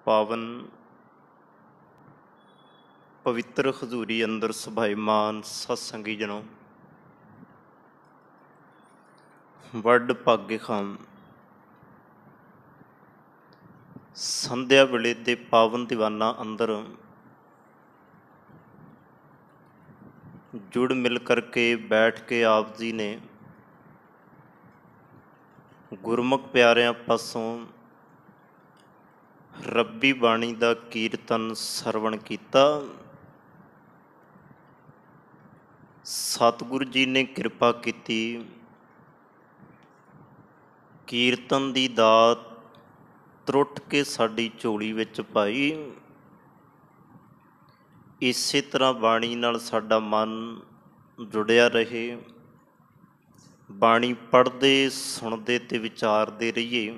पावन पवित्र हजूरी अंदर सभाईमान सत्संगी जनों, वड भाग्य खाम संध्या वेले दे पावन दीवाना अंदर जुड़ मिल करके बैठ के आप जी ने गुरमुख प्यारिਆਂ पासों रब्बी बाणी का कीर्तन सरवण किया। सतगुरु जी ने कृपा की, कीर्तन की दात त्रुट के साडी झोली विच पाई। इसे तरह बाणी नाल साडा मन जुड़िया रहे, बाणी पढ़ते सुनते ते विचारते रहिए।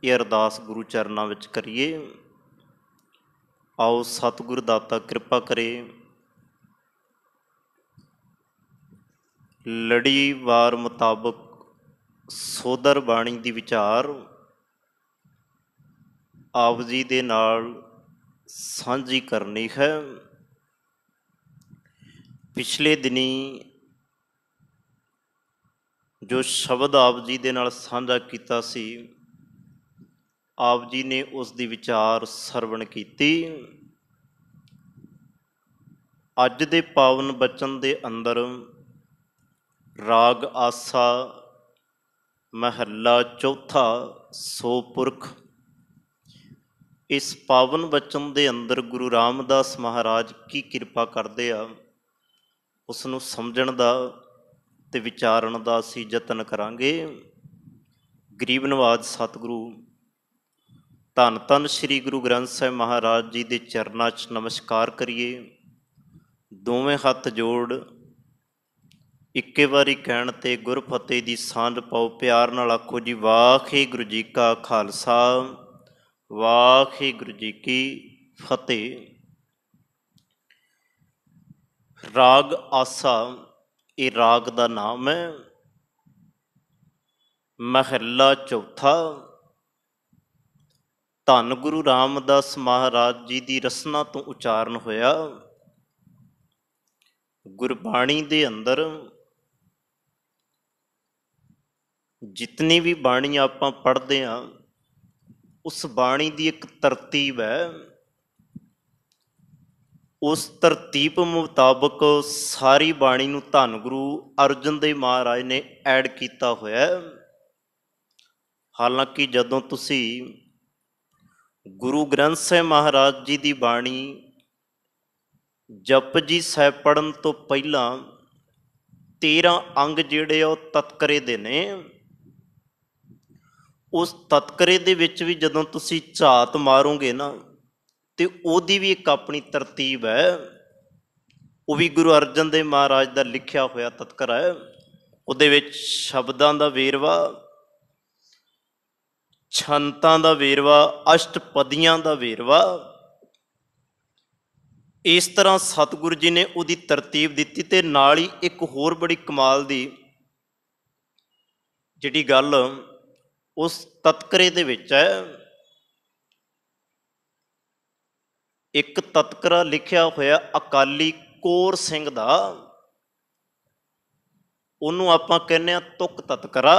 ये अरदास गुरु चरनां विच करिए। आओ सतगुरु दाता कृपा करे। लड़ीवार मुताबक सोदर बाणी दी विचार आप जी दे नाल सांझी करनी है। पिछले दिनी जो शब्द आप जी दे नाल सांझा कीता सी, आप जी ने उसकी विचार सरवण की। अज दे पावन बचन दे अंदर राग आसा महला चौथा सो पुरख। इस पावन बचन दे अंदर गुरु रामदास महाराज की कृपा करते आ, उसनूं समझण दा ते विचारण दा असीं यतन करांगे। गरीब नवाज सतगुरु धन धन श्री गुरु ग्रंथ साहिब महाराज जी के चरनां च नमस्कार करिए। दोवें हथ जोड़ इक्के वारी कहण ते गुरफतेह दी सांझ पाओ। प्यार नाल आखो जी, वाहिगुरू जी का खालसा, वाहिगुरू जी की फतेह। राग आसा ये राग का नाम है। महला चौथा। धन गुरु रामदास महाराज जी की रसना तो उचारण होया। गुरबाणी दे अंदर जितनी भी बाणी आपां पढ़ते हैं, उस बाणी की एक तरतीब है। उस तरतीब मुताबक सारी बाणी नूं धन गुरु अर्जन देव महाराज ने ऐड किया होया। हालांकि जदों तुसी गुरु ग्रंथ साहिब महाराज जी की बाणी जप जी साहिब पढ़न तो पहला 13 अंग जिहड़े तत्करे दे ने। उस तत्करे दे विच भी जदों तुसी झात मारोगे ना, तो उहदी भी एक अपनी तरतीब है। वो भी गुरु अर्जन देव महाराज का लिखिया होया तत्करा है। उहदे विच शब्दां दा वेरवा, छंतां दा वेरवा, अष्टपदियां दा वेरवा। इस तरह सतगुरु जी ने उहदी तरतीब दिती। ते नाल ही एक होर बड़ी कमाल दी जिहड़ी गल उस तत्करे दे विच है। एक तत्करा लिखिया होया अकाली कोर सिंह दा, उहनूं आपां कहने आ तुक तत्करा।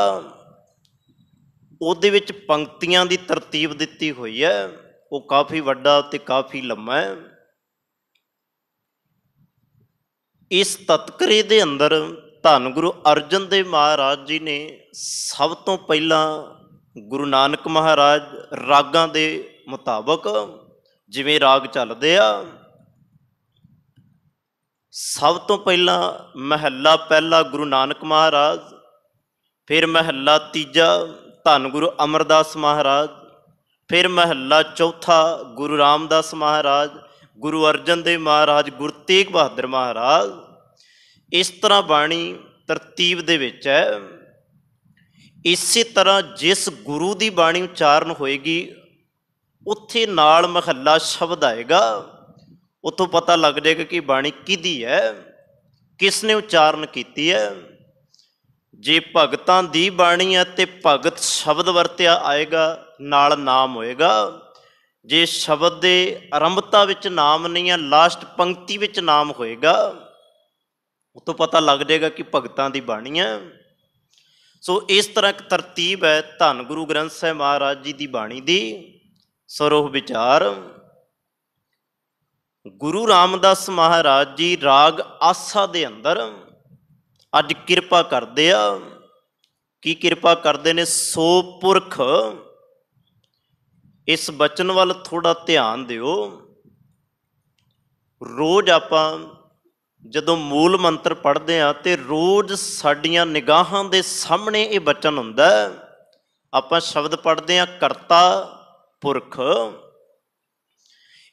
उहदे विच पंक्तियां दी तरतीब दिती हुई है। वो काफ़ी वड्डा ते काफ़ी लम्मा है। इस तत्करे दे अंदर धन गुरु अर्जन देव महाराज जी ने सब तो पहला गुरु नानक महाराज रागां दे मुताबक जिवें राग चलदे आ, सब तो पहला महला पहला गुरु नानक महाराज, फिर महला तीजा धन गुरु अमरदास महाराज, फिर महला चौथा गुरु रामदास महाराज, गुरु अर्जन देव महाराज, गुरु तेग बहादुर महाराज। इस तरह बाणी तरतीब दे विच है। इसी तरह जिस गुरु की बाणी उचारण होएगी उत्थे नाल महला शब्द आएगा। उतों पता लग जाएगा कि बाणी किहदी है, किसने उचारण की है। जे भगतां दी बाणी है तो भगत शब्द वरत्या आएगा, नाल नाम होएगा। ਜੇ ਸ਼ਬਦ ਦੇ ਆਰੰਭਤਾ ਵਿੱਚ ਨਾਮ ਨਹੀਂ ਆ, ਲਾਸਟ ਪੰਕਤੀ ਵਿੱਚ ਨਾਮ ਹੋਏਗਾ, ਉਹ ਤੋਂ ਪਤਾ ਲੱਗ ਜਾਏਗਾ ਕਿ ਭਗਤਾਂ ਦੀ ਬਾਣੀ ਹੈ। ਸੋ ਇਸ ਤਰ੍ਹਾਂ ਇੱਕ ਤਰਤੀਬ ਹੈ ਧੰਨ ਗੁਰੂ ਗ੍ਰੰਥ ਸਾਹਿਬ ਮਹਾਰਾਜ ਜੀ ਦੀ ਬਾਣੀ ਦੀ ਸਰੋਹ ਵਿਚਾਰ। ਗੁਰੂ ਰਾਮਦਾਸ ਮਹਾਰਾਜ ਜੀ ਰਾਗ ਆਸਾ ਦੇ ਅੰਦਰ ਅੱਜ ਕਿਰਪਾ ਕਰਦੇ ਆ। ਕੀ ਕਿਰਪਾ ਕਰਦੇ ਨੇ? ਸੋ ਪੁਰਖ। ਇਸ ਬਚਨ ਵੱਲ ਥੋੜਾ ਧਿਆਨ ਦਿਓ। ਰੋਜ਼ ਆਪਾਂ ਜਦੋਂ ਮੂਲ ਮੰਤਰ ਪੜ੍ਹਦੇ ਹਾਂ ਤੇ ਰੋਜ਼ ਸਾਡੀਆਂ ਨਿਗਾਹਾਂ ਦੇ ਸਾਹਮਣੇ ਇਹ ਬਚਨ ਹੁੰਦਾ। ਆਪਾਂ ਸ਼ਬਦ ਪੜ੍ਹਦੇ ਹਾਂ ਕਰਤਾ ਪੁਰਖ।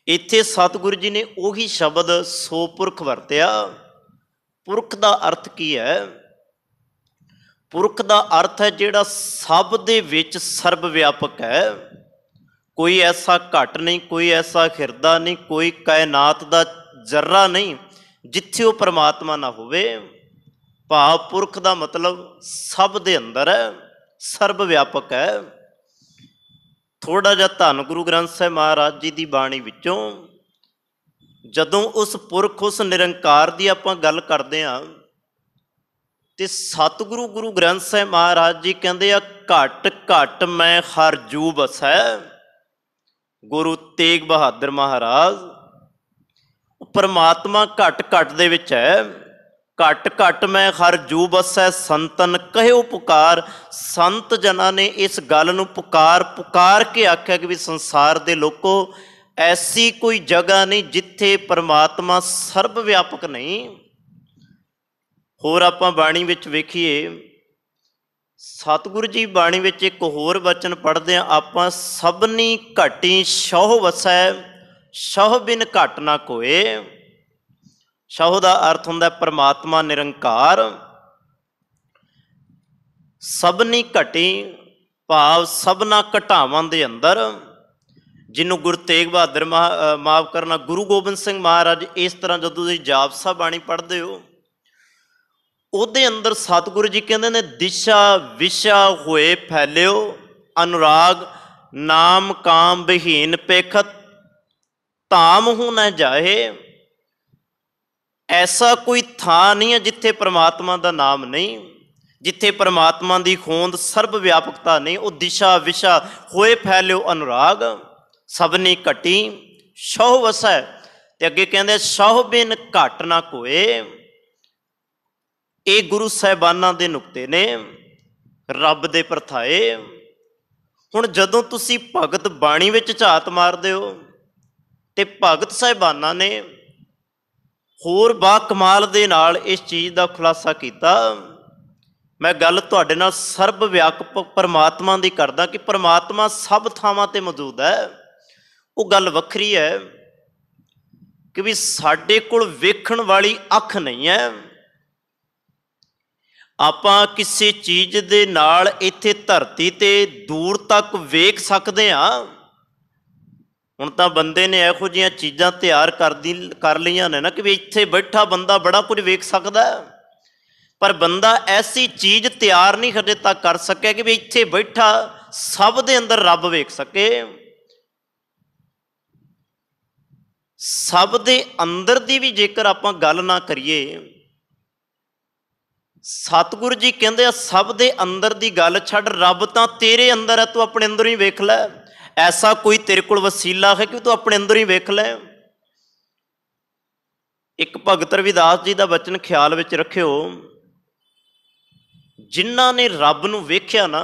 ਇੱਥੇ ਸਤਿਗੁਰੂ ਜੀ ਨੇ ਉਹੀ ਸ਼ਬਦ ਸੋ ਪੁਰਖ ਵਰਤਿਆ। ਪੁਰਖ ਦਾ ਅਰਥ ਕੀ ਹੈ? ਪੁਰਖ ਦਾ ਅਰਥ ਹੈ ਜਿਹੜਾ ਸਭ ਦੇ ਵਿੱਚ ਸਰਬ ਵਿਆਪਕ ਹੈ। ਕੋਈ ਐਸਾ ਘਟ ਨਹੀਂ, ਕੋਈ ਐਸਾ ਹਿਰਦਾ ਨਹੀਂ, ਕੋਈ ਕਾਇਨਾਤ ਦਾ ਜ਼ਰਾ ਨਹੀਂ ਜਿੱਥੇ ਉਹ ਪਰਮਾਤਮਾ ਨਾ ਹੋਵੇ। ਭਾਵ ਪੁਰਖ ਦਾ ਮਤਲਬ ਸਭ ਦੇ ਅੰਦਰ ਹੈ, ਸਰਬ ਵਿਆਪਕ ਹੈ। ਥੋੜਾ ਜਿਹਾ ਧੰਨ ਗੁਰੂ ਗ੍ਰੰਥ ਸਾਹਿਬ ਮਹਾਰਾਜ ਜੀ ਦੀ ਬਾਣੀ ਵਿੱਚੋਂ ਜਦੋਂ ਉਸ ਪੁਰਖ, ਉਸ ਨਿਰੰਕਾਰ ਦੀ ਆਪਾਂ ਗੱਲ ਕਰਦੇ ਹਾਂ ਤੇ ਸਤਿਗੁਰੂ ਗੁਰੂ ਗ੍ਰੰਥ ਸਾਹਿਬ ਮਹਾਰਾਜ ਜੀ ਕਹਿੰਦੇ ਆ ਘਟ ਘਟ ਮੈਂ ਹਰ ਜੂ ਬਸੈ। ਗੁਰੂ ਤੇਗ ਬਹਾਦਰ ਮਹਾਰਾਜ, ਪਰਮਾਤਮਾ ਘਟ ਘਟ ਦੇ ਵਿੱਚ ਹੈ। ਘਟ ਘਟ ਮੈਂ ਹਰ ਜੂ ਬਸੈ ਸੰਤਨ ਕਹਿਓ ਪੁਕਾਰ। ਸੰਤ ਜਨਾਂ ਨੇ ਇਸ ਗੱਲ ਨੂੰ ਪੁਕਾਰ ਪੁਕਾਰ ਕੇ ਆਖਿਆ ਕਿ ਵੀ ਸੰਸਾਰ ਦੇ ਲੋਕੋ ਐਸੀ ਕੋਈ ਜਗ੍ਹਾ ਨਹੀਂ ਜਿੱਥੇ ਪਰਮਾਤਮਾ ਸਰਬ ਵਿਆਪਕ ਨਹੀਂ। ਹੋਰ ਆਪਾਂ ਬਾਣੀ ਵਿੱਚ ਵੇਖੀਏ, ਸਤਿਗੁਰੂ ਜੀ ਬਾਣੀ ਵਿੱਚ ਇੱਕ ਹੋਰ ਵਚਨ ਪੜ੍ਹਦੇ ਹਾਂ ਆਪਾਂ, ਸਭਨੀ ਘਟੀ ਸਹੁ ਵਸੈ ਸਹੁ ਬਿਨ ਘਟ ਨਾ ਕੋਏ। ਸਹੁ ਦਾ ਅਰਥ ਹੁੰਦਾ ਪਰਮਾਤਮਾ ਨਿਰੰਕਾਰ। ਸਭਨੀ ਘਟੀ ਭਾਵ ਸਭਨਾ ਘਟਾਵਾਂ ਦੇ ਅੰਦਰ, ਜਿਹਨੂੰ ਗੁਰੂ ਤੇਗ ਬਹਾਦਰ ਮਾਫ ਕਰਨਾ ਗੁਰੂ ਗੋਬਿੰਦ ਸਿੰਘ ਮਹਾਰਾਜ ਇਸ ਤਰ੍ਹਾਂ ਜਦੋਂ ਤੁਸੀਂ ਜਾਪਸਾ ਬਾਣੀ ਪੜ੍ਹਦੇ ਹੋ ਉਹਦੇ ਅੰਦਰ ਸਤਿਗੁਰੂ ਜੀ ਕਹਿੰਦੇ ਨੇ ਦਿਸ਼ਾ ਵਿਸ਼ਾ ਹੋਏ ਫੈਲਿਓ ਅਨੁਰਾਗ ਨਾਮ ਕਾਮ ਵਿਹੀਨ ਪੇਖਤ ਧਾਮ ਹੂੰ ਨਾ ਜਾਏ। ਐਸਾ ਕੋਈ ਥਾਂ ਨਹੀਂ ਹੈ ਜਿੱਥੇ ਪਰਮਾਤਮਾ ਦਾ ਨਾਮ ਨਹੀਂ, ਜਿੱਥੇ ਪਰਮਾਤਮਾ ਦੀ ਹੋਂਦ ਸਰਬ ਵਿਆਪਕਤਾ ਨਹੀਂ। ਉਹ ਦਿਸ਼ਾ ਵਿਸ਼ਾ ਹੋਏ ਫੈਲਿਓ ਅਨੁਰਾਗ ਸਭਨੀ ਘਟੀ ਸਹੁ ਵਸੈ। ਤੇ ਅੱਗੇ ਕਹਿੰਦੇ ਸਹੁ ਬਿਨ ਘਟ ਨਾ ਕੋਏ। ਇਹ ਗੁਰੂ ਸਾਹਿਬਾਨਾਂ ਦੇ ਨੁਕਤੇ ਨੇ, ਰੱਬ ਦੇ ਪਰਥਾਏ। ਹੁਣ ਜਦੋਂ ਤੁਸੀਂ ਭਗਤ ਬਾਣੀ ਵਿੱਚ ਝਾਤ ਮਾਰਦੇ ਹੋ ਤੇ ਭਗਤ ਸਾਹਿਬਾਨਾਂ ਨੇ ਹੋਰ ਬਾ ਕਮਾਲ ਦੇ ਨਾਲ ਇਸ ਚੀਜ਼ ਦਾ ਖੁਲਾਸਾ ਕੀਤਾ। ਮੈਂ ਗੱਲ ਤੁਹਾਡੇ ਨਾਲ ਸਰਬ ਵਿਆਪਕ ਪਰਮਾਤਮਾ ਦੀ ਕਰਦਾ ਕਿ ਪਰਮਾਤਮਾ ਸਭ ਥਾਵਾਂ ਤੇ ਮੌਜੂਦ ਹੈ। ਉਹ ਗੱਲ ਵੱਖਰੀ ਹੈ ਕਿ ਵੀ ਸਾਡੇ ਕੋਲ ਵੇਖਣ ਵਾਲੀ ਅੱਖ ਨਹੀਂ ਹੈ। ਆਪਾਂ ਕਿਸੇ ਚੀਜ਼ ਦੇ ਨਾਲ ਇੱਥੇ ਧਰਤੀ ਤੇ ਦੂਰ ਤੱਕ ਵੇਖ ਸਕਦੇ ਹਾਂ। ਹੁਣ ਤਾਂ ਬੰਦੇ ਨੇ ਇਹੋ ਜਿਹੀਆਂ ਚੀਜ਼ਾਂ ਤਿਆਰ ਕਰ ਲਈਆਂ ਨੇ ਨਾ ਕਿ ਵੀ ਇੱਥੇ ਬੈਠਾ ਬੰਦਾ ਬੜਾ ਕੁਝ ਵੇਖ ਸਕਦਾ, ਪਰ ਬੰਦਾ ਐਸੀ ਚੀਜ਼ ਤਿਆਰ ਨਹੀਂ ਹਜੇ ਤੱਕ ਕਰ ਸਕਿਆ ਕਿ ਵੀ ਇੱਥੇ ਬੈਠਾ ਸਭ ਦੇ ਅੰਦਰ ਰੱਬ ਵੇਖ ਸਕੇ। ਸਭ ਦੇ ਅੰਦਰ ਦੀ ਵੀ ਜੇਕਰ ਆਪਾਂ ਗੱਲ ਨਾ ਕਰੀਏ, ਸਤਿਗੁਰੂ ਜੀ ਕਹਿੰਦੇ ਆ ਸਭ ਦੇ ਅੰਦਰ ਦੀ ਗੱਲ ਛੱਡ, ਰੱਬ ਤਾਂ ਤੇਰੇ ਅੰਦਰ ਹੈ, ਤੂੰ ਆਪਣੇ ਅੰਦਰ ਹੀ ਵੇਖ ਲੈ। ਐਸਾ ਕੋਈ ਤੇਰੇ ਕੋਲ ਵਸੀਲਾ ਹੈ ਕਿ ਤੂੰ ਆਪਣੇ ਅੰਦਰ ਹੀ ਵੇਖ ਲੈ। ਇੱਕ ਭਗਤ ਰਵਿਦਾਸ ਜੀ ਦਾ ਬਚਨ ਖਿਆਲ ਵਿੱਚ ਰੱਖਿਓ, ਜਿਨ੍ਹਾਂ ਨੇ ਰੱਬ ਨੂੰ ਵੇਖਿਆ ਨਾ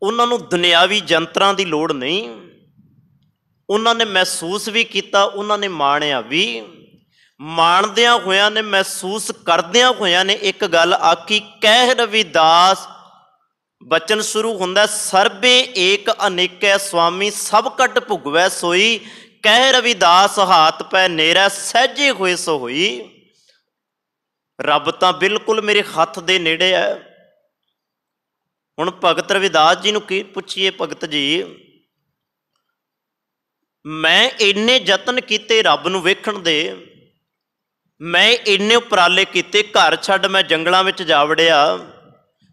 ਉਹਨਾਂ ਨੂੰ ਦੁਨਿਆਵੀ ਜੰਤਰਾਂ ਦੀ ਲੋੜ ਨਹੀਂ। ਉਹਨਾਂ ਨੇ ਮਹਿਸੂਸ ਵੀ ਕੀਤਾ, ਉਹਨਾਂ ਨੇ ਮਾਣਿਆ ਵੀ। ਮਾਣਦਿਆਂ ਹੋਇਆਂ ਨੇ, ਮਹਿਸੂਸ ਕਰਦਿਆਂ ਹੋਇਆਂ ਨੇ ਇੱਕ ਗੱਲ ਆਖੀ, ਕਹਿ ਰਵਿਦਾਸ ਬਚਨ ਸ਼ੁਰੂ ਹੁੰਦਾ ਸਰਬੇ ਏਕ ਅਨੇਕੈ ਸੁਆਮੀ ਸਭ ਕਟ ਭੁਗਵੈ ਸੋਈ। ਕਹਿ ਰਵਿਦਾਸ ਹਾਥ ਪੈ ਨੇਰਾ ਸਹਿਜੇ ਹੋਏ ਸੋ ਹੋਈ। ਰੱਬ ਤਾਂ ਬਿਲਕੁਲ ਮੇਰੇ ਹੱਥ ਦੇ ਨੇੜੇ ਹੈ। ਹੁਣ ਭਗਤ ਰਵਿਦਾਸ ਜੀ ਨੂੰ ਕੀ ਪੁੱਛੀਏ, ਭਗਤ ਜੀ ਮੈਂ ਇੰਨੇ ਯਤਨ ਕੀਤੇ ਰੱਬ ਨੂੰ ਵੇਖਣ ਦੇ, ਮੈਂ ਇੰਨੇ ਉਪਰਾਲੇ ਕੀਤੇ, ਘਰ ਛੱਡ ਮੈਂ ਜੰਗਲਾਂ ਵਿੱਚ ਜਾ ਵੜਿਆ,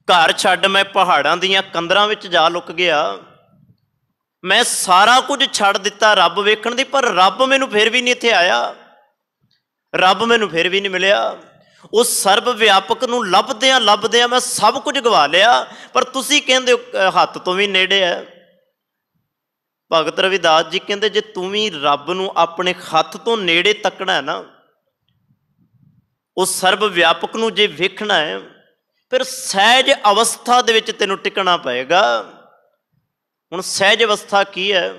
ਘਰ ਛੱਡ ਮੈਂ ਪਹਾੜਾਂ ਦੀਆਂ ਕੰਦਰਾਂ ਵਿੱਚ ਜਾ ਲੁਕ ਗਿਆ, मैं सारा कुछ छड़ दिता रब वेखण दी, पर रब मैनू फिर भी नहीं इत्थे आया, रब मैनू फिर भी नहीं मिलिया। उस सर्व व्यापक नूं लभदियां लभदियां मैं सब कुछ गवा लिया, पर तुसी कहंदे हो हत्थ तो भी नेड़े है। भगत रविदास जी कहते जे तू भी रब नूं अपने हत्थ तो नेड़े तकना है ना, उस सर्व व्यापक नूं जे वेखना है, फिर सहज अवस्था दे विच तैनूं टिकना पएगा। हुण सहज अवस्था की है?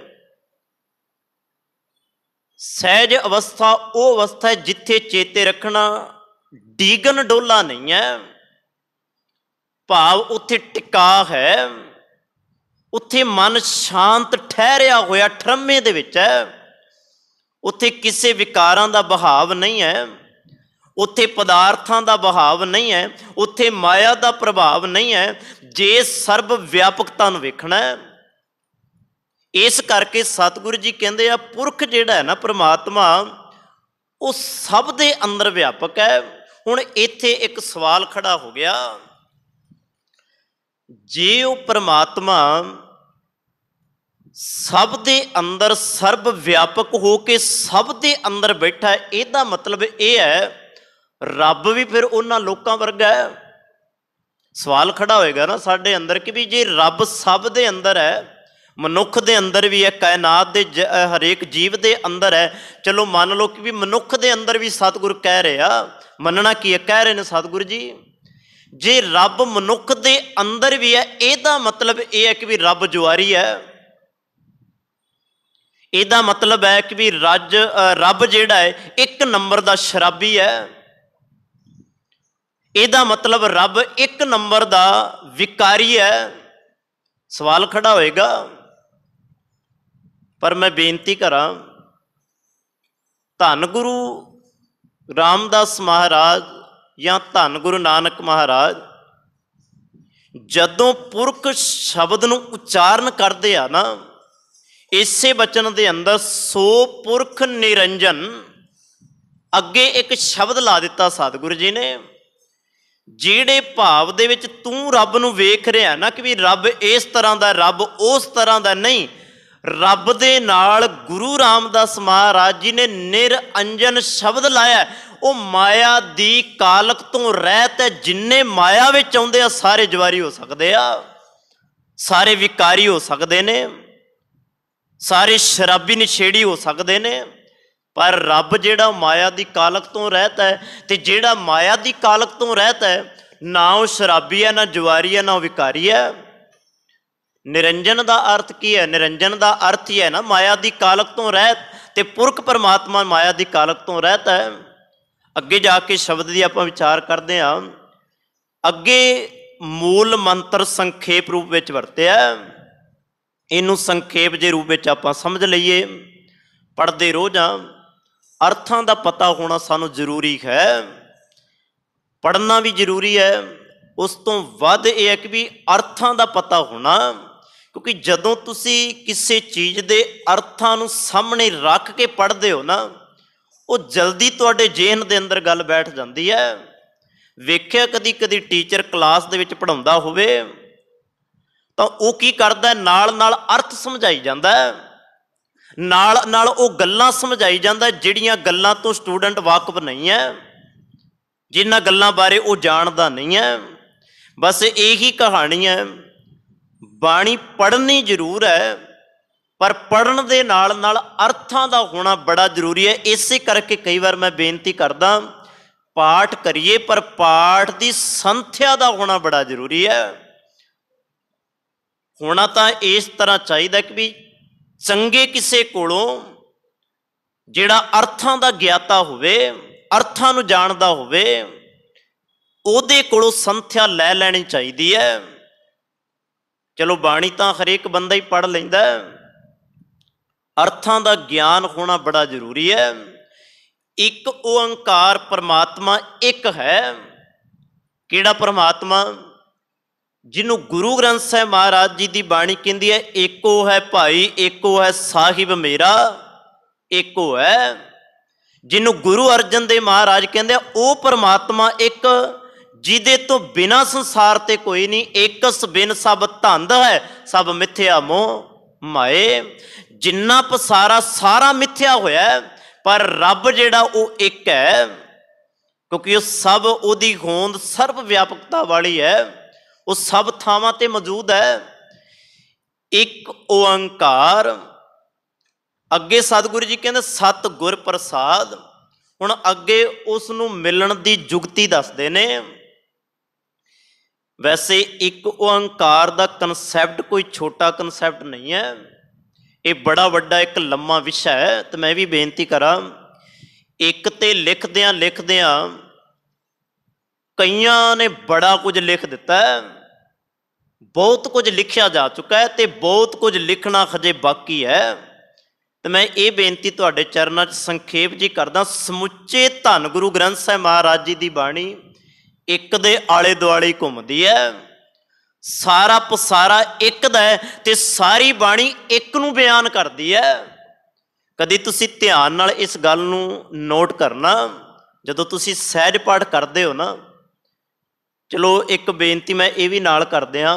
सहज अवस्था वो अवस्था है जिथे चेते रखना डीगन डोला नहीं है, भाव उत्थे टिका है, उत्थे मन शांत ठहरिया होया ठरमे दे विच है, उत्थे किसी विकारां दा बहाव नहीं है, उत्थे पदार्थां दा बहाव नहीं है, उत्थे माया दा प्रभाव नहीं है। जे सर्व व्यापकता नूं वेखना है, इस करके सतगुरु जी कहते हैं पुरख जिहड़ा है ना परमात्मा, वो सब दे अंदर व्यापक है। हुण इत्थे एक सवाल खड़ा हो गया, जे वो परमात्मा सब दे अंदर सर्व व्यापक हो के सब दे अंदर बैठा है, इहदा मतलब ये है रब भी फिर उन्हां लोकां वर्गा है। सवाल खड़ा होएगा ना साडे अंदर कि भी जे रब सब दे अंदर है, मनुख दे अंदर भी है, कायनात दे हरेक जीव दे अंदर है, चलो मान लो कि भी मनुख दे अंदर भी सतगुरु कह रहे आ, मनना की है, कह रहे ने सतगुरु जी जे रब मनुख दे अंदर भी है, इहदा मतलब यह है कि भी रब जुआरी है। इहदा मतलब है कि भी रब जिहड़ा है एक नंबर दा शराबी है। इहदा मतलब रब एक नंबर दा विकारी है। सवाल खड़ा होएगा, पर मैं बेनती करा, धन गुरु रामदास महाराज या धन गुरु नानक महाराज जदों पुरख शब्द नूं उच्चारण करते आ ना, इसे बचन दे अंदर सो पुरख निरंजन अगे एक शब्द ला दिता सतगुरु जी ने, ਜਿਹੜੇ ਭਾਵ ਦੇ ਵਿੱਚ ਤੂੰ ਰੱਬ ਨੂੰ ਵੇਖ ਰਿਹਾ ਨਾ ਕਿ ਵੀ ਰੱਬ ਇਸ ਤਰ੍ਹਾਂ ਦਾ, ਰੱਬ ਉਸ ਤਰ੍ਹਾਂ ਦਾ ਨਹੀਂ, ਰੱਬ ਦੇ ਨਾਲ ਗੁਰੂ ਰਾਮਦਾਸ ਮਹਾਰਾਜ ਜੀ ਨੇ ਨਿਰੰਜਨ ਸ਼ਬਦ ਲਾਇਆ। ਉਹ ਮਾਇਆ ਦੀ ਕਾਲਕ ਤੋਂ ਰਹਿਤ ਹੈ, ਜਿੰਨੇ ਮਾਇਆ ਵਿੱਚ ਆਉਂਦੇ ਆ ਸਾਰੇ ਜਵਾਰੀ ਹੋ ਸਕਦੇ ਆ, ਸਾਰੇ ਵਿਕਾਰੀ ਹੋ ਸਕਦੇ ਨੇ, ਸਾਰੇ ਸ਼ਰਾਬੀ ਨਸ਼ੇੜੀ ਹੋ ਸਕਦੇ ਨੇ, पर रब जिहड़ा माया की कालक तो रहता है, तो जिहड़ा माया की कालक तो रहता है ना वो शराबी है, ना जुआरी है, ना विकारी है। निरंजन का अर्थ की है? निरंजन का अर्थ ही है ना माया की कालक तो रहत, तो पुरख परमात्मा माया की कालक तो रहता है। अगे जाके शब्द की आप विचार करते हैं। अगे मूल मंत्र संखेप रूप में वरत्या, इनू संखेप के रूप में आप समझ लीए, पढ़ते रोज़ अर्थां दा पता होना सानू जरूरी है, पढ़ना भी जरूरी है, उस तो वध यह है कि भी अर्थां दा पता होना, क्योंकि जदों तुसी किसी चीज़ के अर्थां नू सामने रख के पढ़ते हो ना, वो जल्दी तुहाडे जेहन दे अंदर गल बैठ जाती है। वेख्या कदी कदी टीचर क्लास दे विच पढ़ाउंदा होवे तां वो की करदा, नाल नाल अर्थ समझाई जांदा है, नाल नाल वो गल्लां समझाई जांदा जिहड़ियां गल्लां तो स्टूडेंट वाकफ नहीं है, जिन्हां गल्लां बारे वो जानदा नहीं है। बस यही कहानी है, बाणी पढ़नी जरूर है, पर पढ़न दे नाल नाल अर्थां दा होना बड़ा जरूरी है। इसे करके कई बार मैं बेनती करदा पाठ करिए, पर पाठ की संथ्या का होना बड़ा जरूरी है। होना तो इस तरह चाहिए कि भी चंगे किसी कोलों जिहड़ा अर्थां दा ज्ञाता होवे, अर्थां नूं जानदा होवे, उहदे कोलों संथ्या लै लैनी चाहिदी है। चलो बाणी तां हरेक बंदा ही पढ़ लैंदा, अर्थां दा ज्ञान होना बड़ा जरूरी है। एक ओंकार परमात्मा एक है, किहड़ा परमात्मा? जिन्हों गुरु ग्रंथ साहिब महाराज जी की बाणी कहती है एको है भाई, एको है साहिब मेरा, एको है। जिन्हों गुरु अर्जन देव महाराज कहते ओ परमात्मा एक, जिदे तो बिना संसार ते कोई नहीं, एकस बिन सब धंध है सब मिथ्या मोह। माए। जिन्ना पसारा सारा मिथ्या होया, पर रब जिहड़ा वो एक है, क्योंकि वो सब उहदी होंद सर्व व्यापकता वाली है, वो सब थावां ते मौजूद है। एक ओंकार। अगे सतगुरु जी कहते सत गुर प्रसाद। हुण अगे उसनूं मिलण दी जुगती दसदे ने। वैसे एक ओंकार दा कंसैप्ट कोई छोटा कंसैप्ट नहीं है, ये बड़ा वड्डा एक लम्मा विषय है। तो मैं भी बेनती करा, एक ते लिखदियां कईयां ने बड़ा कुछ लिख दिता है, बहुत कुछ लिखिया जा चुका है, तो बहुत कुछ लिखना हजे बाकी है। तो मैं ये बेनती तुहाडे चरनां 'च संखेप जी करदा, समुचे धन गुरु ग्रंथ साहिब महाराज जी की बाणी एक दे आले दुआले घूमदी है, सारा पसारा एक दा है, ते सारी बाणी एक नूं बयान करदी है। कदी तुसीं ध्यान नाल इस गल नूं नोट करना, जदों तुसीं सहज पाठ करदे हो ना। चलो एक बेनती मैं ये भी नाल करदिआं,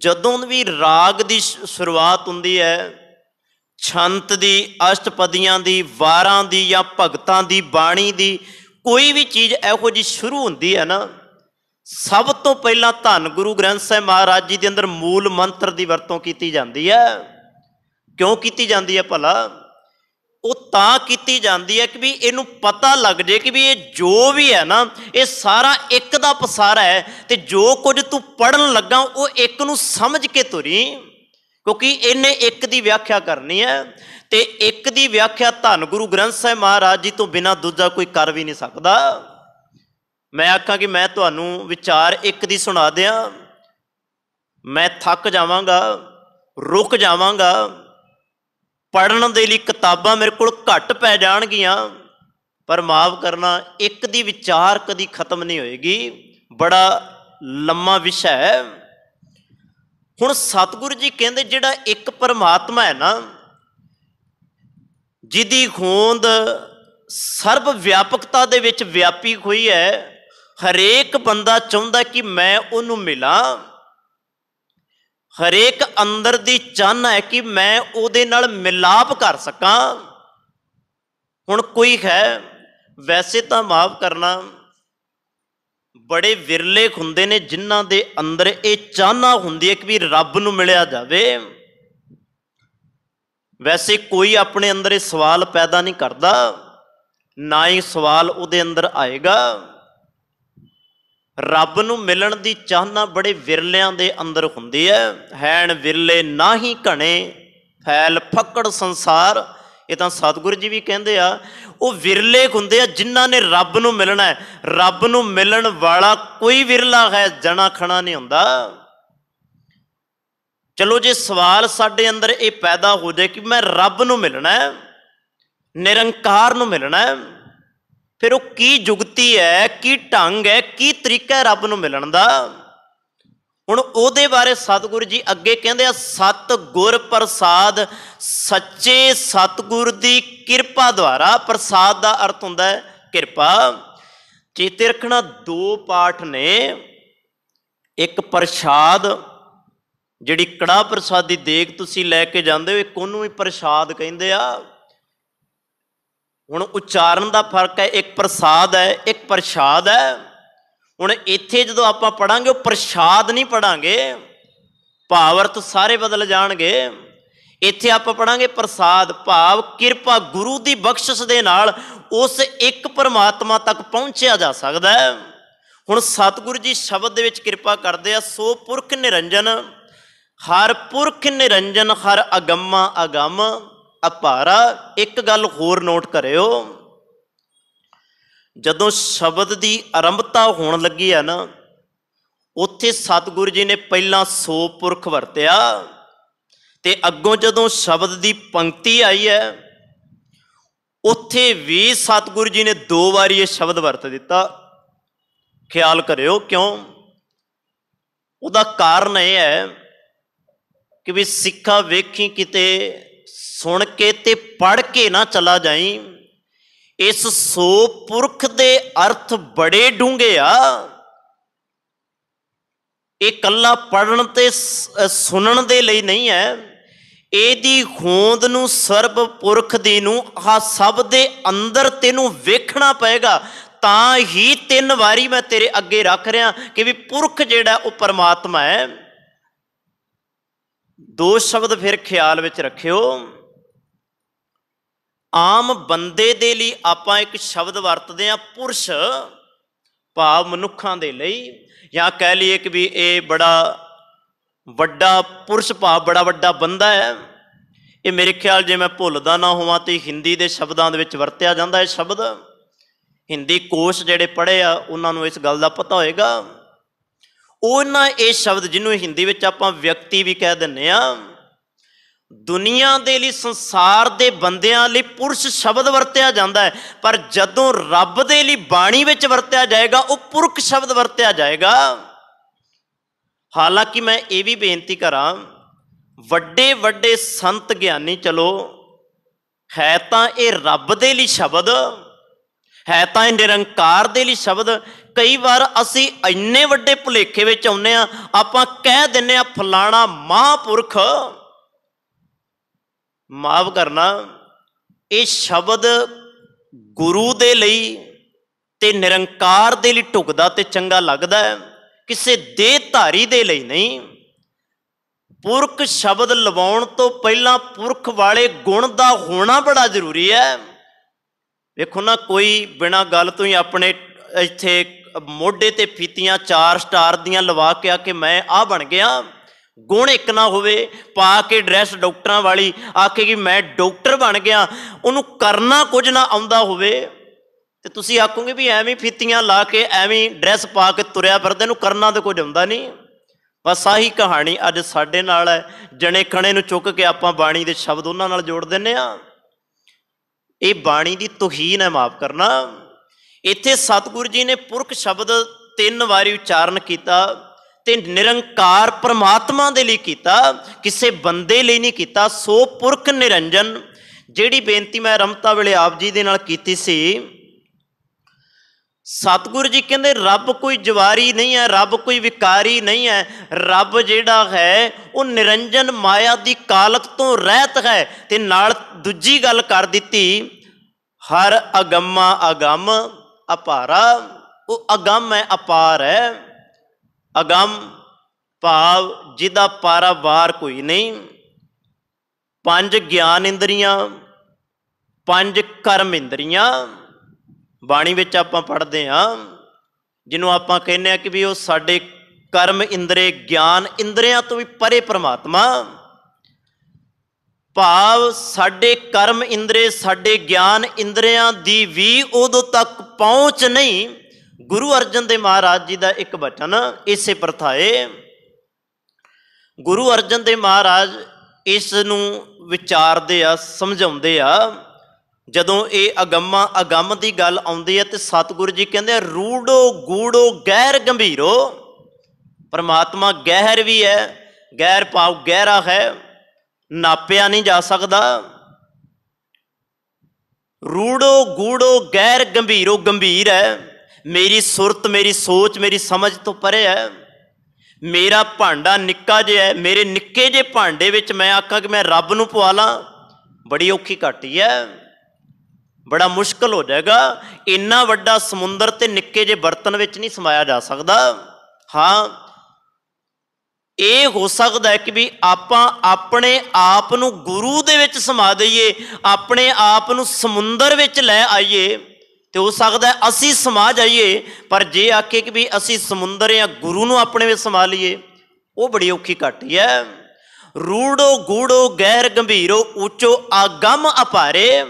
जदों भी राग की शुरुआत हुंदी है, छंत दी, अष्टपदियां दी, वारां दी या भगतां दी बाणी दी, कोई भी चीज़ इहो जी शुरू हुंदी है ना, सब तो पहला धन गुरु ग्रंथ साहिब महाराज जी के अंदर मूल मंत्र की वरतों की जाती है। क्यों की जाती है भला? वो तां की जाती है कि भी इनू पता लग जाए कि भी ये जो भी है ना, ये सारा एक दा पसारा है, तो जो कुछ तू पढ़न लगा वो एक नू समझ के तुरी, क्योंकि इन्हें एक दी व्याख्या करनी है। तो एक दी व्याख्या धन गुरु ग्रंथ साहिब महाराज जी तो बिना दूजा कोई कर भी नहीं सकता। मैं आखा कि मैं तुहानू विचार एक दी सुना दियां, मैं थक जावांगा, रुक जावांगा, पढ़न दे लई किताबां मेरे कोल घट पै जाणगियां, पर माफ करना एक दी विचार कदी खत्म नहीं होएगी, बड़ा लम्मा विषय है। हुण सतगुरु जी कहंदे जिहड़ा एक परमात्मा है ना, जिहदी होंद सर्व व्यापकता दे विच व्यापी हुई है, हरेक बंदा चाहुंदा कि मैं उहनूं मिलां, हरेक अंदर दी चाहना है कि मैं उहदे नाल मिलाप कर सकां। हुण कोई है, वैसे तो माफ करना बड़े विरले हुंदे ने जिन्हां दे अंदर ये चाहना हुंदी है कि भी रब नूं मिलिया जावे। वैसे कोई अपने अंदर ये सवाल पैदा नहीं करता, ना ही सवाल उहदे अंदर आएगा। रब नूं मिलण दी चाहना बड़े विरलियां दे अंदर हुंदी है। हैण विरले ना ही घणे, फैल फक्कड़ संसार। ये तो सतगुरु जी भी कहते आ, वो विरले हुंदे आ जिन्हां ने रब नूं मिलना है। रब नूं मिलण वाला कोई विरला है, जना खना नहीं हुंदा। चलो जे सवाल साडे अंदर ये पैदा हो जाए कि मैं रब नूं मिलना है, निरंकार नूं मिलना है, फिर वो की जुगती है, की ढंग है, की तरीका है रब नूं मिलण दा। हुण उहदे बारे सतगुरु जी अगे कहंदे आ, सत गुर प्रसाद, सच्चे सतगुर दी किरपा द्वारा। प्रसाद का अर्थ हुंदा है किरपा। चेते रखना दो पाठ ने, एक प्रसाद जिहड़ी कड़ा प्रसादी देग तुसीं लैके जांदे हो, एक उहनूं ही प्रसाद कहिंदे आ। हुण उच्चारण का फर्क है, एक प्रसाद है, एक प्रसाद है। हुण इत्थे जदों आपां पढ़ांगे वो प्रसाद नहीं पढ़ांगे, भावार्थ सारे बदल जाणगे। इत्थे आपां पढ़ांगे प्रसाद, भाव किरपा, गुरु की बख्शिश दे नाल उस एक परमात्मा तक पहुंचिया जा सकदा है। हुण सतगुरु जी शब्द दे विच किरपा करदे आ, सो पुरख निरंजन, हर पुरख निरंजन, हर अगम्मा अगम अपारा। एक गल होर नोट करियो, जदों शब्द की आरंभता होण लगी है ना, उत्थे सतगुरु जी ने पहला सो पुरख वरतिया, ते अगों जदों शब्द की पंक्ति आई है, उत्थे भी सतगुरु जी ने दो बार ये शब्द वरत दिता। ख्याल करियो क्यों? उहदा कारण यह है कि भी सिक्खा वेखी किते सुन के ते पढ़ के ना चला जाई। इस सो पुरख दे अर्थ बड़े डूंगे आ। ये कल्ला पढ़न ते सुनन दे लई नहीं है, ਇਹਦੀ ਹੋਂਦ ਨੂੰ, ਸਰਬ ਪੁਰਖ ਦੀ ਨੂੰ, ਆਹ ਸਭ ਦੇ ਅੰਦਰ ਤੈਨੂੰ ਵੇਖਣਾ ਪਏਗਾ। ਤਾਂ ਹੀ 3 ਵਾਰੀ ਮੈਂ ਤੇਰੇ ਅੱਗੇ ਰੱਖ ਰਿਹਾ ਕਿ ਵੀ ਪੁਰਖ ਜਿਹੜਾ ਉਹ ਪਰਮਾਤਮਾ ਹੈ। 2 ਸ਼ਬਦ ਫਿਰ ਖਿਆਲ ਵਿੱਚ ਰੱਖਿਓ। ਆਮ ਬੰਦੇ ਦੇ ਲਈ ਆਪਾਂ ਇੱਕ ਸ਼ਬਦ ਵਰਤਦੇ ਹਾਂ ਪੁਰਸ਼, ਭਾਵ ਮਨੁੱਖਾਂ ਦੇ ਲਈ, ਜਾਂ ਕਹਿ ਲਈਏ ਕਿ ਵੀ ਇਹ ਬੜਾ ਵੱਡਾ ਪੁਰਸ਼, ਭਾਵ ਬੜਾ ਵੱਡਾ ਬੰਦਾ ਹੈ। ਇਹ ਮੇਰੇ ਖਿਆਲ ਜੇ ਮੈਂ ਭੁੱਲਦਾ ਨਾ ਹੋਵਾਂ ਤੇ ਹਿੰਦੀ ਦੇ ਸ਼ਬਦਾਂ ਦੇ ਵਿੱਚ ਵਰਤਿਆ ਜਾਂਦਾ ਇਹ ਸ਼ਬਦ। ਹਿੰਦੀ ਕੋਸ਼ ਜਿਹੜੇ ਪੜ੍ਹੇ ਆ ਉਹਨਾਂ ਨੂੰ ਇਸ ਗੱਲ ਦਾ ਪਤਾ ਹੋਏਗਾ। ਉਹਨਾਂ ਇਹ ਸ਼ਬਦ ਜਿਹਨੂੰ ਹਿੰਦੀ ਵਿੱਚ ਆਪਾਂ ਵਿਅਕਤੀ ਵੀ ਕਹਿ ਦਿੰਦੇ ਹਾਂ, ਦੁਨੀਆ ਦੇ ਲਈ, ਸੰਸਾਰ ਦੇ ਬੰਦਿਆਂ ਲਈ ਪੁਰਸ਼ ਸ਼ਬਦ ਵਰਤਿਆ ਜਾਂਦਾ ਹੈ। ਪਰ ਜਦੋਂ ਰੱਬ ਦੇ ਲਈ ਬਾਣੀ ਵਿੱਚ ਵਰਤਿਆ ਜਾਏਗਾ ਉਹ ਪੁਰਖ ਸ਼ਬਦ ਵਰਤਿਆ ਜਾਏਗਾ। ਹਾਲਾਂਕਿ ਮੈਂ ਇਹ ਵੀ ਬੇਨਤੀ ਕਰਾਂ, ਵੱਡੇ ਵੱਡੇ ਸੰਤ ਗਿਆਨੀ, ਚਲੋ ਹੈ ਤਾਂ ਇਹ ਰੱਬ ਦੇ ਲਈ ਸ਼ਬਦ, ਹੈ ਤਾਂ ਇਹ ਨਿਰੰਕਾਰ ਦੇ ਲਈ ਸ਼ਬਦ। ਕਈ ਵਾਰ ਅਸੀਂ ਇੰਨੇ ਵੱਡੇ ਭੁਲੇਖੇ ਵਿੱਚ ਆਉਂਦੇ ਹਾਂ, ਆਪਾਂ ਕਹਿ ਦਿੰਦੇ ਹਾਂ ਫਲਾਣਾ ਮਹਾਂਪੁਰਖ। ਮਾਫ ਕਰਨਾ, ਇਹ ਸ਼ਬਦ ਗੁਰੂ ਦੇ ਲਈ ਤੇ ਨਿਰੰਕਾਰ ਦੇ ਲਈ ਢੁਕਦਾ ਤੇ ਚੰਗਾ ਲੱਗਦਾ ਹੈ, ਕਿਸੇ ਦੇਹਧਾਰੀ ਦੇ ਲਈ ਨਹੀਂ। ਪੁਰਖ ਸ਼ਬਦ ਲਵਾਉਣ ਤੋਂ ਪਹਿਲਾਂ ਪੁਰਖ ਵਾਲੇ ਗੁਣ ਦਾ ਹੋਣਾ ਬੜਾ ਜ਼ਰੂਰੀ ਹੈ। ਵੇਖੋ ਨਾ, ਕੋਈ ਬਿਨਾਂ ਗੱਲ ਤੋਂ ਹੀ ਆਪਣੇ ਇੱਥੇ ਮੋਢੇ ਤੇ ਫੀਤੀਆਂ 4 ਸਟਾਰ ਦੀਆਂ ਲਵਾ ਕੇ ਆ ਕੇ ਮੈਂ ਆਹ ਬਣ ਗਿਆ, ਗੁਣ ਇੱਕ ਨਾ ਹੋਵੇ, ਪਾ ਕੇ ਡਰੈਸ ਡਾਕਟਰਾਂ ਵਾਲੀ ਆਖੇ ਕਿ ਮੈਂ ਡਾਕਟਰ ਬਣ ਗਿਆ, ਉਹਨੂੰ ਕਰਨਾ ਕੁਝ ਨਾ ਆਉਂਦਾ ਹੋਵੇ ਤੇ ਤੁਸੀਂ ਆਖੋਗੇ ਵੀ ਐਵੇਂ ਫੀਤੀਆਂ ਲਾ ਕੇ ਐਵੇਂ ਡਰੈਸ ਪਾ ਕੇ ਤੁਰਿਆ ਫਿਰਦਾ, ਇਹਨੂੰ ਕਰਨਾ ਤਾਂ ਕੁਝ ਆਉਂਦਾ ਨਹੀਂ। ਬਸ ਆਹੀ ਕਹਾਣੀ ਅੱਜ ਸਾਡੇ ਨਾਲ ਹੈ। ਜਣੇ ਖਣੇ ਨੂੰ ਚੁੱਕ ਕੇ ਆਪਾਂ ਬਾਣੀ ਦੇ ਸ਼ਬਦ ਉਹਨਾਂ ਨਾਲ ਜੋੜ ਦਿੰਦੇ ਹਾਂ। ਇਹ ਬਾਣੀ ਦੀ ਤੋਹੀਨ ਹੈ, ਮਾਫ ਕਰਨਾ। ਇੱਥੇ ਸਤਿਗੁਰੂ ਜੀ ਨੇ ਪੁਰਖ ਸ਼ਬਦ 3 ਵਾਰੀ ਉਚਾਰਨ ਕੀਤਾ ਤੇ ਨਿਰੰਕਾਰ ਪਰਮਾਤਮਾ ਦੇ ਲਈ ਕੀਤਾ, ਕਿਸੇ ਬੰਦੇ ਲਈ ਨਹੀਂ ਕੀਤਾ। ਸੋ ਪੁਰਖ ਨਿਰੰਜਨ, ਜਿਹੜੀ ਬੇਨਤੀ ਮੈਂ ਰਮਤਾ ਵੇਲੇ ਆਪ ਜੀ ਦੇ ਨਾਲ ਕੀਤੀ ਸੀ, ਸਤਿਗੁਰੂ ਜੀ ਕਹਿੰਦੇ ਰੱਬ ਕੋਈ ਜਵਾਰੀ ਨਹੀਂ ਹੈ, ਰੱਬ ਕੋਈ ਵਿਕਾਰੀ ਨਹੀਂ ਹੈ। ਰੱਬ ਜਿਹੜਾ ਹੈ ਉਹ ਨਿਰੰਜਨ, ਮਾਇਆ ਦੀ ਕਾਲਕ ਤੋਂ ਰਹਿਤ ਹੈ। ਤੇ ਨਾਲ ਦੂਜੀ ਗੱਲ ਕਰ ਦਿੱਤੀ, ਹਰ ਅਗੰਮਾ ਅਗੰਮ ਅਪਾਰਾ। ਉਹ ਅਗੰਮ ਹੈ, ਅਪਾਰ ਹੈ। ਅਗੰਮ ਭਾਵ ਜਿਹਦਾ ਪਾਰਾਵਾਰ ਕੋਈ ਨਹੀਂ। 5 ਗਿਆਨ ਇੰਦਰੀਆਂ, 5 ਕਰਮ ਇੰਦਰੀਆਂ ਬਾਣੀ ਵਿੱਚ ਆਪਾਂ ਪੜ੍ਹਦੇ ਹਾਂ, ਜਿਹਨੂੰ ਆਪਾਂ ਕਹਿੰਦੇ ਹਾਂ ਕਿ ਵੀ ਉਹ ਸਾਡੇ ਕਰਮ ਇੰਦਰੇ, ਗਿਆਨ ਇੰਦਰੀਆਂ ਤੋਂ ਵੀ ਪਰੇ ਪਰਮਾਤਮਾ। ਭਾਵ ਸਾਡੇ ਕਰਮ ਇੰਦਰੇ, ਸਾਡੇ ਗਿਆਨ ਇੰਦਰੀਆਂ ਦੀ ਵੀ ਉਦੋਂ ਤੱਕ ਪਹੁੰਚ ਨਹੀਂ। ਗੁਰੂ ਅਰਜਨ ਦੇਵ ਮਹਾਰਾਜ ਜੀ ਦਾ ਇੱਕ ਬਚਨ ਇਸੇ ਪ੍ਰਥਾਏ। ਗੁਰੂ ਅਰਜਨ ਦੇਵ ਮਹਾਰਾਜ ਇਸ ਨੂੰ ਵਿਚਾਰਦੇ ਆ, ਸਮਝਾਉਂਦੇ ਆ। ਜਦੋਂ ਇਹ ਅਗੰਮਾ ਅਗੰਮ ਦੀ ਗੱਲ ਆਉਂਦੀ ਹੈ ਤੇ ਸਤਿਗੁਰੂ ਜੀ ਕਹਿੰਦੇ ਆ, ਰੂੜੋ ਗੂੜੋ ਗਹਿਰ ਗੰਭੀਰੋ। ਪਰਮਾਤਮਾ ਗਹਿਰ ਵੀ ਹੈ, ਗਹਿਰ ਭਾਵ ਗਹਿਰਾ ਹੈ, ਨਾਪਿਆ ਨਹੀਂ ਜਾ ਸਕਦਾ। ਰੂੜੋ ਗੂੜੋ ਗਹਿਰ ਗੰਭੀਰੋ, ਗੰਭੀਰ ਹੈ। ਮੇਰੀ ਸੁਰਤ, ਮੇਰੀ ਸੋਚ, ਮੇਰੀ ਸਮਝ ਤੋਂ ਪਰੇ ਹੈ। ਮੇਰਾ ਭਾਂਡਾ ਨਿੱਕਾ ਜਿਹਾ ਹੈ, ਮੇਰੇ ਨਿੱਕੇ ਜਿਹੇ ਭਾਂਡੇ ਵਿੱਚ ਮੈਂ ਆਖਾਂ ਕਿ ਮੈਂ ਰੱਬ ਨੂੰ ਪਵਾ ਲਾਂ, ਬੜੀ ਔਖੀ ਘਾਟੀ ਹੈ, ਬੜਾ ਮੁਸ਼ਕਲ ਹੋ ਜਾਏਗਾ। ਇੰਨਾ ਵੱਡਾ ਸਮੁੰਦਰ ਤੇ ਨਿੱਕੇ ਜਿਹੇ ਬਰਤਨ ਵਿੱਚ ਨਹੀਂ ਸਮਾਇਆ ਜਾ ਸਕਦਾ। ਹਾਂ, ਇਹ ਹੋ ਸਕਦਾ ਹੈ ਕਿ ਵੀ ਆਪਾਂ ਆਪਣੇ ਆਪ ਨੂੰ ਗੁਰੂ ਦੇ ਵਿੱਚ ਸਮਾ ਦਈਏ, ਆਪਣੇ ਆਪ ਨੂੰ ਸਮੁੰਦਰ ਵਿੱਚ ਲੈ ਆਈਏ, ਤੇ ਹੋ ਸਕਦਾ ਹੈ ਅਸੀਂ ਸਮਾ ਜਾਈਏ। ਪਰ ਜੇ ਆਖੇ ਕਿ ਵੀ ਅਸੀਂ ਸਮੁੰਦਰ ਜਾਂ ਗੁਰੂ ਨੂੰ ਆਪਣੇ ਵਿੱਚ ਸਮਾ ਲਈਏ, ਉਹ ਬੜੀ ਔਖੀ ਘਾਟੀ ਹੈ। ਰੂੜੋ ਗੂੜੋ ਗਹਿਰ ਗੰਭੀਰੋ, ਉੱਚੋ ਆਗਮ ਅਪਾਰੇ।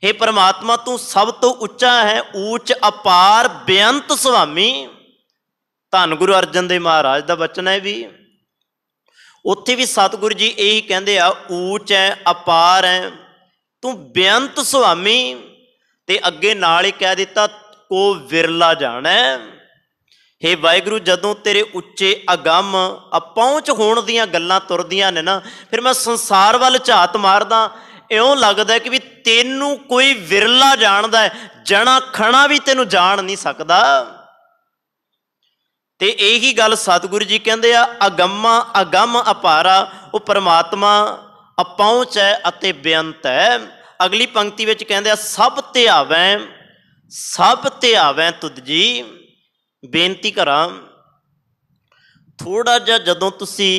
हे परमात्मा, तू सब तो उच्चा है, ऊच अपार बेअंत सुआमी। धन गुरु अर्जन देव महाराज का बचन है भी, उत्थे भी सतगुरु जी यही कहते आ, ऊच है, अपार है, तू बेअंत सुआमी। ते अगे नाल ही कह दिता, को विरला जाना है। हे वाहिगुरु, जदों तेरे उच्चे अगम अपहुंच होण दीयां गल्लां तुरदियां ने ना, फिर मैं संसार वाल झात मारदा, इउं लगदा कि भी तेनू कोई विरला जानदा है, जना खना भी तेनू जान नहीं सकदा। ते यही गल सतगुरु जी कहंदे आ, अगम्मा अगम अपारा। वो परमात्मा अपहुँच है अते बेअंत है। अगली पंक्ति विच कहंदे आ सब ते आवें तुद जी। बेनती करा थोड़ा जिहा जदों तुसी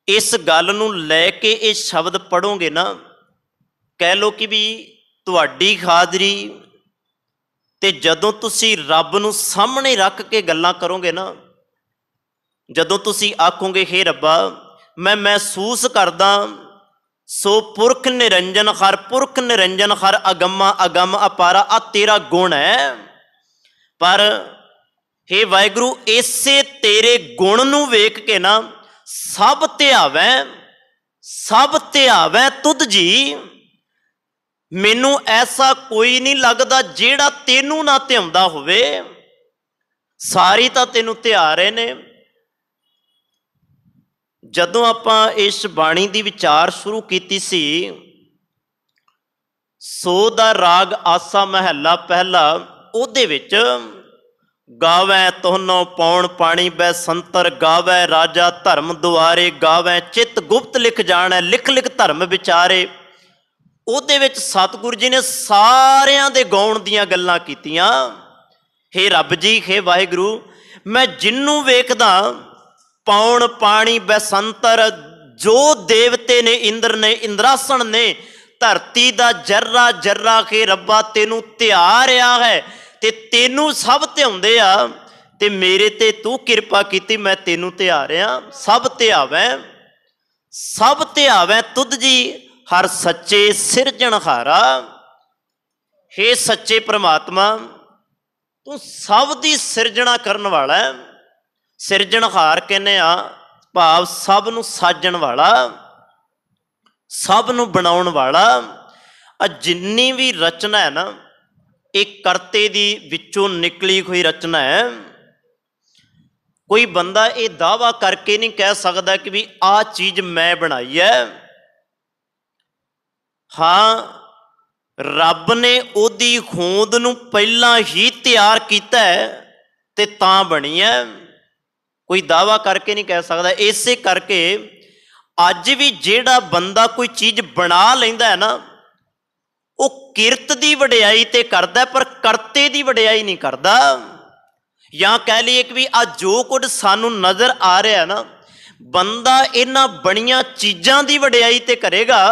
इस गल नूं लैके ये शब्द पढ़ोगे ना, कह लो कि भी तुहाडी हाज़री ते जदों तुसी रब नूं सामने रख के गल्लां करोगे ना, जदों तुसी आखोगे हे रब्बा मैं महसूस करदा सो पुरख निरंजन हर अगम्मा अगम अपारा आ तेरा गुण है। पर हे वाहिगुरू इसे तेरे गुण नूं वेख के ना सब ते आवें तुद जी। मैनू ऐसा कोई नहीं लगता जेड़ा तेनू ना ध्याउंदा होवे। सारी तां तेनू ध्या रहे ने। जदों आपां इस बाणी दी विचार शुरू कीती सी, सो दा राग आसा महला पहला, उहदे विच गावै तोहनों पौण पाणी बै संतर, गावै राजा धर्म दुआरे, गावै चित गुप्त लिख जाणै, लिख लिख धर्म विचारे। उहदे विच सतगुरु जी ने सारियां दे गाउण दीयां गल्लां कीतियां। हे रब जी, हे वाहिगुरू, मैं जिन्नू वेखदा पौण पाणी बैसंतर, जो देवते ने इंद्र ने इंद्रासन ने धरती दा जर्रा जर्रा के रब्बा तेनू ध्या रहा है ते तेनू सब ध्याउंदे आ ते मेरे ते तू किरपा कीती मैं तेनू ध्या रहा। सब ध्यावें तुद जी हर सच्चे सिरजणहारा। हे सच्चे परमात्मा तू सब दी सिरजना करन वाला है। सिरजणहार कहने आ भाव सब नू साजण वाला, सब नू बनाउण वाला। जिन्नी भी रचना है ना एक करते दी विचों निकली हुई रचना है। कोई बंदा ये दावा करके नहीं कह सकता कि भी आ चीज मैं बनाई है। हाँ, रब ने ओदी होंद नू पहला ही तैयार किया है ते तां बनी है। कोई दावा करके नहीं कह सकता। इसे करके अज भी जेड़ा बंदा कोई चीज बना लैंदा है ना, वो किरत दी वडियाई ते करदा पर करते दी वडियाई नहीं करदा। या कह लीए कि भी आ जो कुछ सानू नज़र आ रहा है ना, बंदा इन्हां बणियां चीज़ां दी वडियाई ते करेगा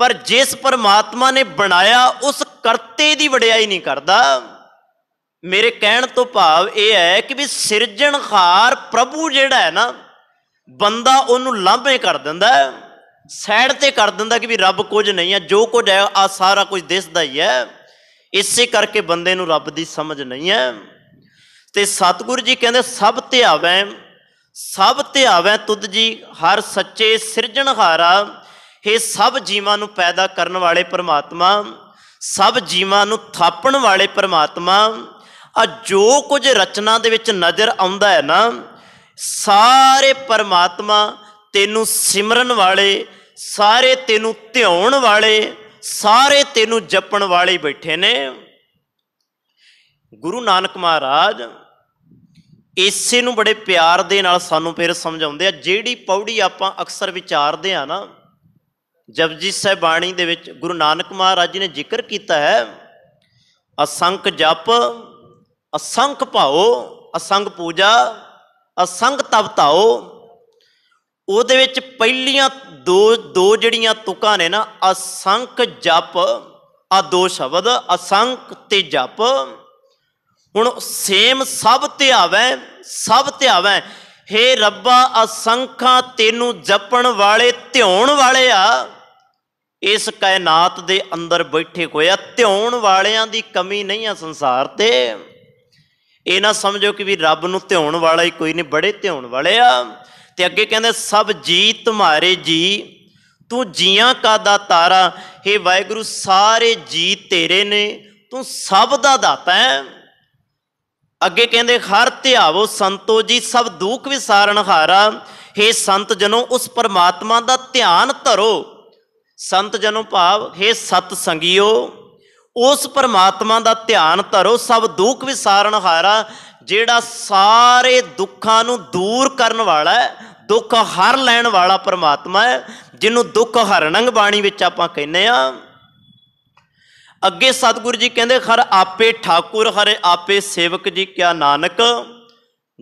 पर जिस परमात्मा ने बनाया उस करते दी वडियाई नहीं करदा। मेरे कहण तो भाव यह है कि भी सिरजणहार प्रभु जिहड़ा है ना, बंदा उन्होंने लांभे कर दिंदा है, सैड ते कर दिंदा कि भी रब कुछ नहीं है, जो कुछ है आ सारा कुछ दिसदा ही है। इसे करके बंदे नूं रब दी समझ नहीं है। ते सतगुरु जी कहंदे सब ते आवें तुद जी हर सच्चे सिरजणहारा। हे सब जीवां नूं पैदा करन वाले परमात्मा, सब जीवां नूं थापण वाले परमात्मा। जो कुछ रचना दे विच नज़र आउंदा है ना, सारे परमात्मा तेनू सिमरन वाले, सारे तेनू ध्याउण वाले, सारे तेनू जपण वाले बैठे ने। गुरु नानक महाराज इसे नूं बड़े प्यार दे नाल सानू फिर समझाउंदे आ। जिहड़ी पौड़ी आपां अक्सर विचारदे आ ना, जपजी साहिब बाणी दे विच गुरु नानक महाराज जी ने जिक्र किया है, असंख जप असंख भाओ असंख पूजा असंख तप ताओ। ਉਹਦੇ ਵਿੱਚ ਪਹਿਲੀਆਂ ਦੋ ਜਿਹੜੀਆਂ ਤੁਕਾਂ ਨੇ ਨਾ, असंख जप, आ दो शब्द असंख ते जप। हुण सेम सब ध्यावैं हे रब्बा असंखां तेनू जपण वाले ध्याउण वाले आ इस कायनात दे अंदर बैठे होए आ। ध्याउण वालियां दी कमी नहीं है संसार ते। ये ना समझो कि भी रब नूं ध्याउण वाला ही कोई नहीं, बड़े ध्याउण वाले आ। ते अगे कहंदे सब जी तुम्हारे जी, तू जियां का दातारा। हे वाहिगुरू सारे जी तेरे ने, तू सब दा दाता है। अगे कहंदे हर ध्यावो संतो जी सब दुख विसारणहारा। हे संत जनो उस परमात्मा दा ध्यान धरो। संत जनो भाव हे सत संगियो उस परमात्मा दा ध्यान धरो। सब दुख विसारणहारा, जेड़ा सारे दुखों नूं दूर करन वाला है, दुख हर लैण वाला परमात्मा है। ਜਿਹਨੂੰ ਦੁੱਖ ਹਰਣੰਗ ਬਾਣੀ ਵਿੱਚ ਆਪਾਂ ਕਹਿੰਦੇ ਆ। ਅੱਗੇ ਸਤਿਗੁਰੂ ਜੀ ਕਹਿੰਦੇ ਹਰ ਆਪੇ ਠਾਕੁਰ ਹਰੇ ਆਪੇ ਸੇਵਕ ਜੀ ਕਿਆ ਨਾਨਕ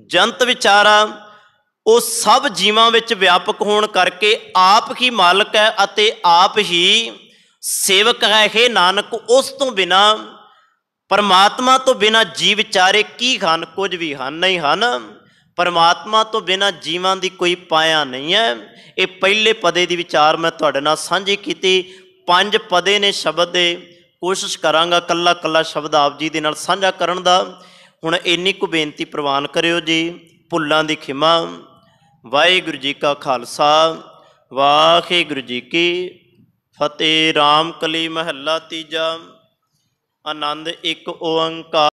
ਜੰਤ ਵਿਚਾਰਾ। ਉਹ ਸਭ ਜੀਵਾਂ ਵਿੱਚ ਵਿਆਪਕ ਹੋਣ ਕਰਕੇ ਆਪ ਹੀ ਮਾਲਕ ਹੈ ਅਤੇ ਆਪ ਹੀ ਸੇਵਕ ਹੈ। ਇਹ ਨਾਨਕ ਉਸ ਤੋਂ ਬਿਨਾਂ ਪਰਮਾਤਮਾ ਤੋਂ ਬਿਨਾਂ ਜੀਵ ਵਿਚਾਰੇ ਕੀ ਹਨ? ਕੁਝ ਵੀ ਹਨ ਨਹੀਂ ਹਨ। ਪਰਮਾਤਮਾ ਤੋਂ ਬਿਨਾਂ ਜੀਵਾਂ ਦੀ ਕੋਈ ਪਾਇਆ ਨਹੀਂ ਹੈ। ਇਹ ਪਹਿਲੇ ਪਦੇ ਦੀ ਵਿਚਾਰ ਮੈਂ ਤੁਹਾਡੇ ਨਾਲ ਸਾਂਝੀ ਕੀਤੀ। 5 ਪਦੇ ਨੇ ਸ਼ਬਦ ਦੇ, ਕੋਸ਼ਿਸ਼ ਕਰਾਂਗਾ ਕੱਲਾ ਕੱਲਾ ਸ਼ਬਦ ਆਪ ਜੀ ਦੇ ਨਾਲ ਸਾਂਝਾ ਕਰਨ ਦਾ। ਹੁਣ ਇੰਨੀ ਕੁ ਬੇਨਤੀ ਪ੍ਰਵਾਨ ਕਰਿਓ ਜੀ, ਭੁੱਲਾਂ ਦੀ ਖਿਮਾ। ਵਾਹਿਗੁਰੂ ਜੀ ਕਾ ਖਾਲਸਾ, ਵਾਹਿਗੁਰੂ ਜੀ ਕੀ ਫਤਿਹ। ਰਾਮ ਕਲੀ ਮਹੱਲਾ ਤੀਜਾ। ਆਨੰਦ ਇੱਕ ਓੰਕਾਰ।